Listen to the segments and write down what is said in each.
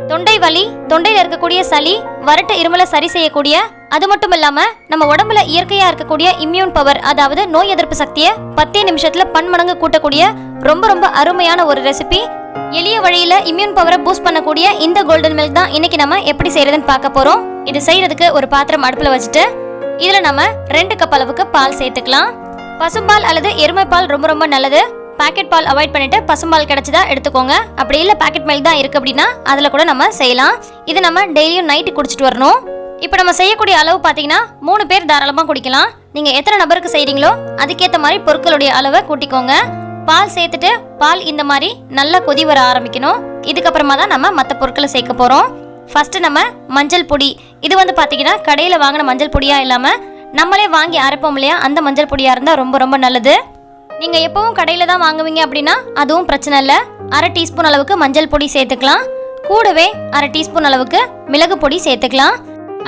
தொண்டை வலி, தொண்டையில இருக்கக்கூடிய சளி, வறட்டு இருமலை சரி செய்யக்கூடிய, அது மட்டும் இல்லாம நம்ம உடம்புல இயற்கையா இருக்கக்கூடிய இம்யூன் பவர், அதாவது நோய் எதிர்ப்பு சக்தியை 10 நிமிஷத்துல பன்மடங்கு கூட்டக்கூடிய ரொம்ப ரொம்ப அருமையான ஒரு ரெசிபி. எளிய வழியில இம்யூன் பவரை பூஸ்ட் பண்ணக்கூடிய இந்த கோல்டன் மில்க் தான் இன்னைக்கு நம்ம எப்படி செய்யறதுன்னு பார்க்க போறோம். இது செய்யறதுக்கு ஒரு பாத்திரம் அடுப்புல வச்சுட்டு இதுல நம்ம 2 கப் அளவுக்கு பால் சேர்த்துக்கலாம். பசும்பால் அல்லது எருமை பால் ரொம்ப ரொம்ப நல்லது. பாக்கெட் பால் அவாய்ட் பண்ணிட்டு பசும்பால் கிடைச்சதா எடுத்துக்கோங்க. அப்படி இல்லை பாக்கெட் மில்க் தான் இருக்கு அப்படின்னா அதில் கூட நம்ம செய்யலாம். இது நம்ம டெய்லியும் நைட்டு குடிச்சிட்டு வரணும். இப்போ நம்ம செய்யக்கூடிய அளவு பார்த்தீங்கன்னா 3 பேர் தாராளமாக குடிக்கலாம். நீங்கள் எத்தனை நபருக்கு செய்கிறீங்களோ அதுக்கேற்ற மாதிரி பொருட்களுடைய அளவை கூட்டிக்கோங்க. பால் சேர்த்துட்டு பால் இந்த மாதிரி நல்லா கொதி வர ஆரம்பிக்கணும். இதுக்கப்புறமா தான் நம்ம மற்ற பொருட்களை சேர்க்க போகிறோம். ஃபர்ஸ்ட் நம்ம மஞ்சள் பொடி. இது பார்த்தீங்கன்னா கடையில் வாங்கின மஞ்சள் பொடியாக இல்லாமல் நம்மளே வாங்கி அரைப்போம் இல்லையா, அந்த மஞ்சள் பொடியாக இருந்தால் ரொம்ப ரொம்ப நல்லது. நீங்கள் எப்பவும் கடையில் தான் வாங்குவீங்க அப்படின்னா அதுவும் பிரச்சனை இல்லை. 1/2 டீஸ்பூன் அளவுக்கு மஞ்சள் பொடி சேர்த்துக்கலாம். கூடவே 1/2 டீஸ்பூன் அளவுக்கு மிளகு பொடி சேர்த்துக்கலாம்.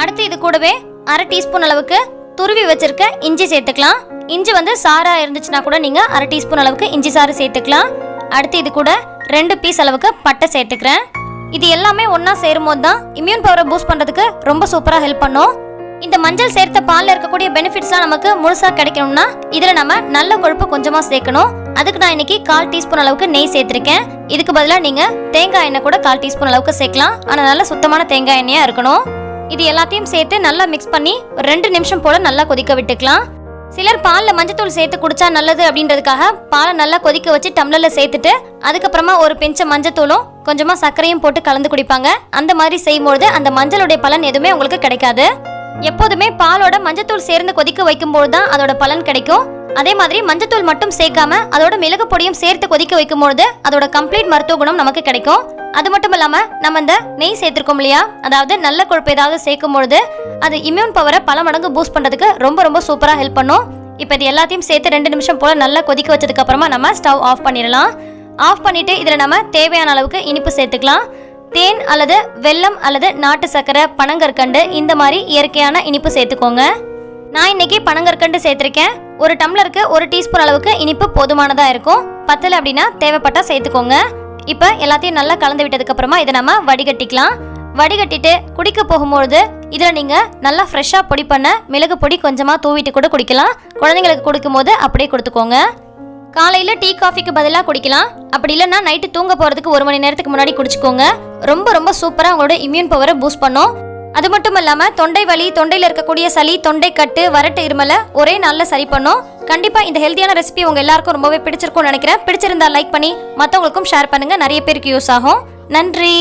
அடுத்து இது கூடவே 1/2 டீஸ்பூன் அளவுக்கு துருவி வச்சிருக்க இஞ்சி சேர்த்துக்கலாம். இஞ்சி சாரா இருந்துச்சுன்னா கூட நீங்கள் 1/2 டீஸ்பூன் அளவுக்கு இஞ்சி சாறு சேர்த்துக்கலாம். அடுத்து இது கூட 2 பீஸ் அளவுக்கு பட்டை சேர்த்துக்கிறேன். இது எல்லாமே ஒன்றா சேரும் போது தான் இம்யூன் பவரை பூஸ்ட் பண்ணுறதுக்கு ரொம்ப சூப்பராக ஹெல்ப் பண்ணும். இந்த மஞ்சள் சேர்த்த பாலில் இருக்கக்கூடிய பெனிஃபிட்ஸ்லாம் நமக்கு முழுசாக கிடைக்கணும்னா இதில் நம்ம நல்ல கொழுப்பு கொஞ்சமாக சேர்க்கணும். அதுக்கு நான் இன்னைக்கு 1/4 டீஸ்பூன் அளவுக்கு நெய் சேர்த்துருக்கேன். இதுக்கு பதிலாக நீங்கள் தேங்காய் எண்ணெய் கூட 1/4 டீஸ்பூன் அளவுக்கு சேர்க்கலாம். ஆனால் நல்ல சுத்தமான தேங்காய் எண்ணெயாக இருக்கணும். இது எல்லாத்தையும் சேர்த்து நல்லா மிக்ஸ் பண்ணி 2 நிமிஷம் போல் நல்லா கொதிக்க விட்டுக்கலாம். சிலர் பாலில் மஞ்சத்தூள் சேர்த்து குடிச்சா நல்லது அப்படின்றதுக்காக பாலை நல்லா கொதிக்க வச்சு டம்ளரில் சேர்த்துட்டு அதுக்கப்புறமா ஒரு பிஞ்ச மஞ்சத்தூளும் கொஞ்சமாக சர்க்கரையும் போட்டு கலந்து குடிப்பாங்க. அந்த மாதிரி செய்யும்போது அந்த மஞ்சளுடைய பலன் எதுவுமே உங்களுக்கு கிடைக்காது. எப்போதுமே பாலோட மஞ்சத்தூள் சேர்ந்து கொதிக்க வைக்கும்போது தான் அதோட பலன் கிடைக்கும். அதே மாதிரி மஞ்சத்தூள் மட்டும் சேர்க்காம அதோட மிளகு பொடியும் சேர்த்து கொதிக்க வைக்கும்போது அதோட கம்ப்ளீட் மருத்துவ குணம் நமக்கு கிடைக்கும். அது மட்டும் இல்லாம நம்ம இந்த நெய் சேர்த்திருக்கோம் இல்லையா, அதாவது நல்ல கொழுப்பு ஏதாவது சேர்க்கும்போது அது இம்யூன் பவரை பல மடங்கு பூஸ்ட் பண்றதுக்கு ரொம்ப ரொம்ப சூப்பரா ஹெல்ப் பண்ணும். இப்போ இது எல்லாத்தையும் சேர்த்து 2 நிமிஷம் போல நல்லா கொதிக்க வச்சதுக்கு அப்புறமா நம்ம ஸ்டவ் ஆஃப் பண்ணிடலாம். ஆஃப் பண்ணிட்டு இதுல நம்ம தேவையான அளவுக்கு இனிப்பு சேர்த்துக்கலாம். தேன் அல்லது வெல்லம் அல்லது நாட்டு சர்க்கரை, பனங்கற்கண்டு இந்த மாதிரி இயற்கையான இனிப்பு சேர்த்துக்கோங்க. நான் இன்னைக்கு பனங்கற்கண்டு சேர்த்துருக்கேன். ஒரு டம்ளருக்கு 1 டீஸ்பூன் அளவுக்கு இனிப்பு போதுமானதா இருக்கும். பத்தல அப்படின்னா தேவைப்பட்டா சேர்த்துக்கோங்க. இப்போ எல்லாத்தையும் நல்லா கலந்து விட்டதுக்கு அப்புறமா இதை நம்ம வடிகட்டிக்கலாம். வடிகட்டிட்டு குடிக்க போகும்போது இதில் நீங்கள் நல்லா ஃப்ரெஷ்ஷாக பொடி பண்ண மிளகு பொடி கொஞ்சமாக தூவிட்டு கூட குடிக்கலாம். குழந்தைங்களுக்கு கொடுக்கும் போது அப்படியே கொடுத்துக்கோங்க. காலையில் டீ காஃபிக்கு பதிலாக குடிக்கலாம். அப்படி இல்லைன்னா நைட்டு தூங்க போகிறதுக்கு 1 மணி நேரத்துக்கு முன்னாடி குடிச்சுக்கோங்க. ரொம்ப ரொம்ப சூப்பராக உங்களோட இம்யூன் பவரை பூஸ்ட் பண்ணும். அது மட்டும் இல்லாமல் தொண்டை வலி, தொண்டையில் இருக்கக்கூடிய சளி, தொண்டை கட்டு, வறட்டு இருமலை ஒரே நாளில் சரி பண்ணும். கண்டிப்பாக இந்த ஹெல்த்தியான ரெசிபி உங்கள் எல்லாருக்கும் ரொம்பவே பிடிச்சிருக்கும்னு நினைக்கிறேன். பிடிச்சிருந்தா லைக் பண்ணி மற்றவங்களுக்கும் ஷேர் பண்ணுங்கள். நிறைய பேருக்கு யூஸ் ஆகும். நன்றி.